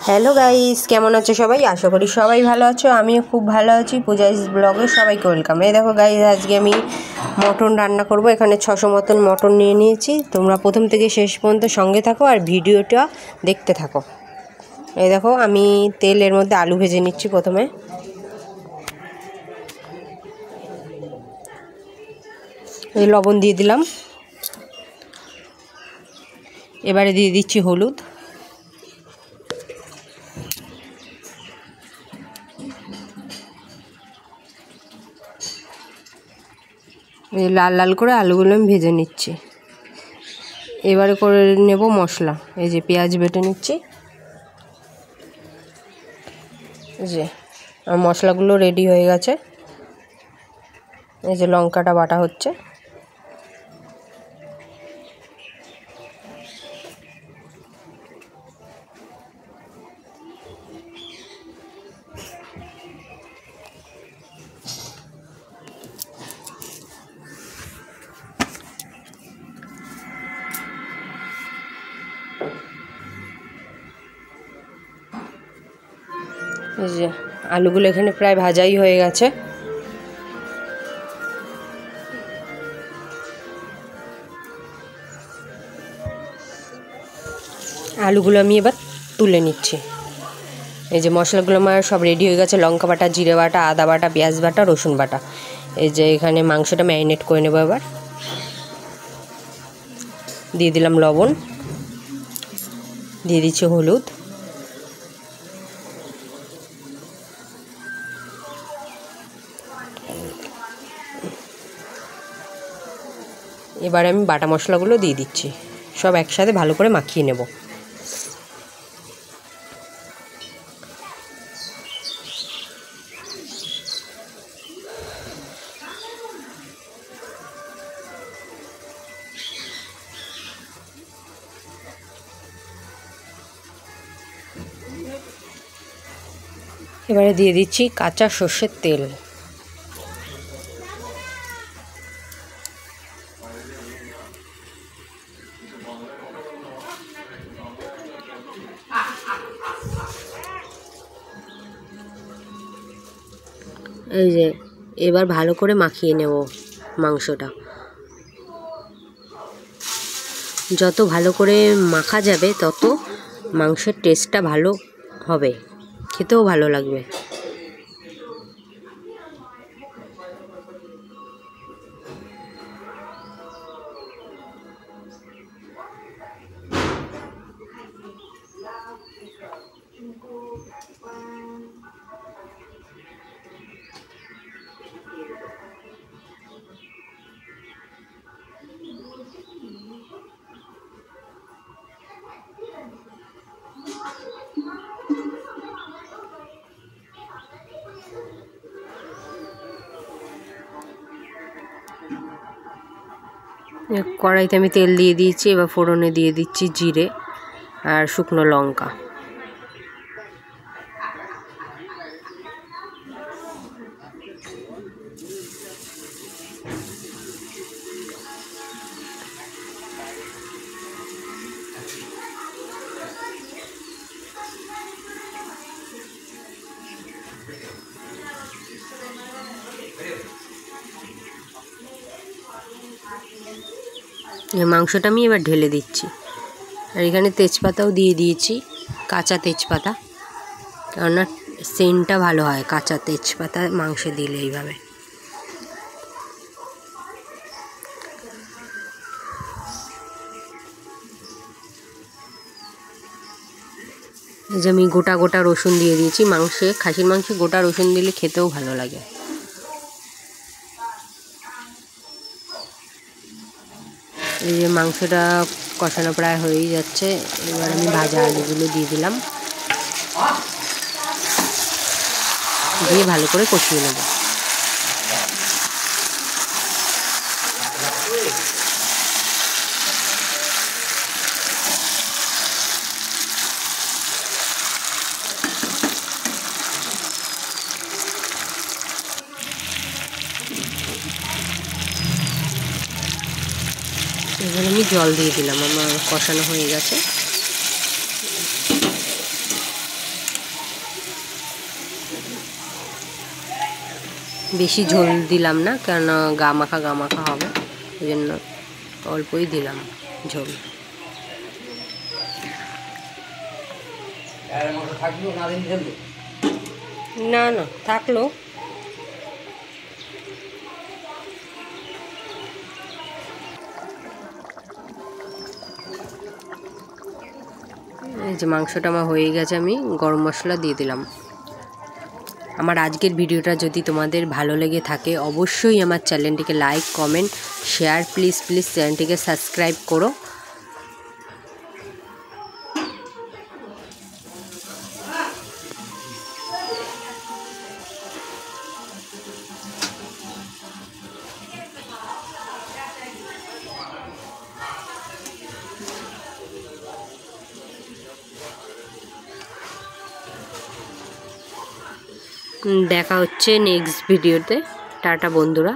Hello guys, কেমন আছো সবাই? আশা করি সবাই ভালো আছো। আমিও খুব ভালো আছি। পূজাইস ব্লগে সবাইকে ওয়েলকাম। এই দেখো গাইস, আজকে আমি মটন রান্না করব। এখানে 600 মতন মটন নিয়ে নিয়েছি। তোমরা প্রথম থেকে শেষ পর্যন্ত সঙ্গে থাকো আর ভিডিওটা দেখতে থাকো। এই দেখো, আমি তেলের মধ্যে আলু ভেজে নিচ্ছি। প্রথমে এই লবণ দিয়ে দিলাম। এবারে দিয়ে দিচ্ছি হলুদ, লাল লাল করে আলুগুলো আমি ভেজে নিচ্ছি। এবারে করে নেব মশলা। এই যে পেঁয়াজ বেটে নিচ্ছি। যে আমার মশলাগুলো রেডি হয়ে গেছে। এই যে লঙ্কাটা বাটা হচ্ছে। এই যে আলুগুলো এখানে প্রায় ভাজাই হয়ে গেছে। আলুগুলো আমি এবার তুলে নিচ্ছি। এই যে মশলাগুলো আমার সব রেডি হয়ে গেছে। লঙ্কা বাটা, জিরে বাটা, আদা বাটা, পেঁয়াজ বাটা, রসুন বাটা। এই যে এখানে মাংসটা ম্যারিনেট করে নেবো। এবার দিয়ে দিলাম লবণ, দিয়ে দিচ্ছি হলুদ, এবার আমি বাটা মশলাগুলো দিয়ে দিচ্ছি। সব একসাথে ভালো করে মাখিয়ে নেব। এবারে দিয়ে দিচ্ছি কাঁচা সর্ষের তেল। এই যে এবার ভালো করে মাখিয়ে নেব মাংসটা। যত ভালো করে মাখা যাবে তত মাংসের টেস্টটা ভালো হবে, খেতেও ভালো লাগবে। কড়াইতে আমি তেল দিয়ে দিয়েছি। এবার ফোড়নে দিয়ে দিচ্ছি জিরে আর শুকনো লঙ্কা। মাংসটা আমি এবার ঢেলে দিচ্ছি। আর এখানে তেজপাতাও দিয়ে দিয়েছি, কাঁচা তেজপাতা, কেননা সেন্টটা ভালো হয় কাঁচা তেজপাতা মাংসে দিলে। এইভাবে এই যে আমি গোটা গোটা রসুন দিয়ে দিয়েছি। মাংসে, খাসির মাংসে গোটা রসুন দিলে খেতেও ভালো লাগে। এই যে মাংসটা কষানো প্রায় হয়েই যাচ্ছে। এবার আমি ভাজা আলুগুলো দিয়ে দিলাম, দিয়ে ভালো করে কষিয়ে নেব। এবার আমি জল দিয়ে দিলাম। আমার কষানো হয়ে গেছে। বেশি ঝোল দিলাম না, কেন গা মাখা হবে, ওই জন্য অল্পই দিলাম ঝোল। না না থাকলো। এই যে মাংসটা আমার হয়ে গেছে, আমি গরম মশলা দিয়ে দিলাম। আমার আজকের ভিডিওটা যদি তোমাদের ভালো লেগে থাকে অবশ্যই আমার চ্যানেলটিকে লাইক কমেন্ট শেয়ার প্লিজ চ্যানেলটিকে সাবস্ক্রাইব করো। দেখা হচ্ছে নেক্সট ভিডিওতে। টাটা বন্ধুরা।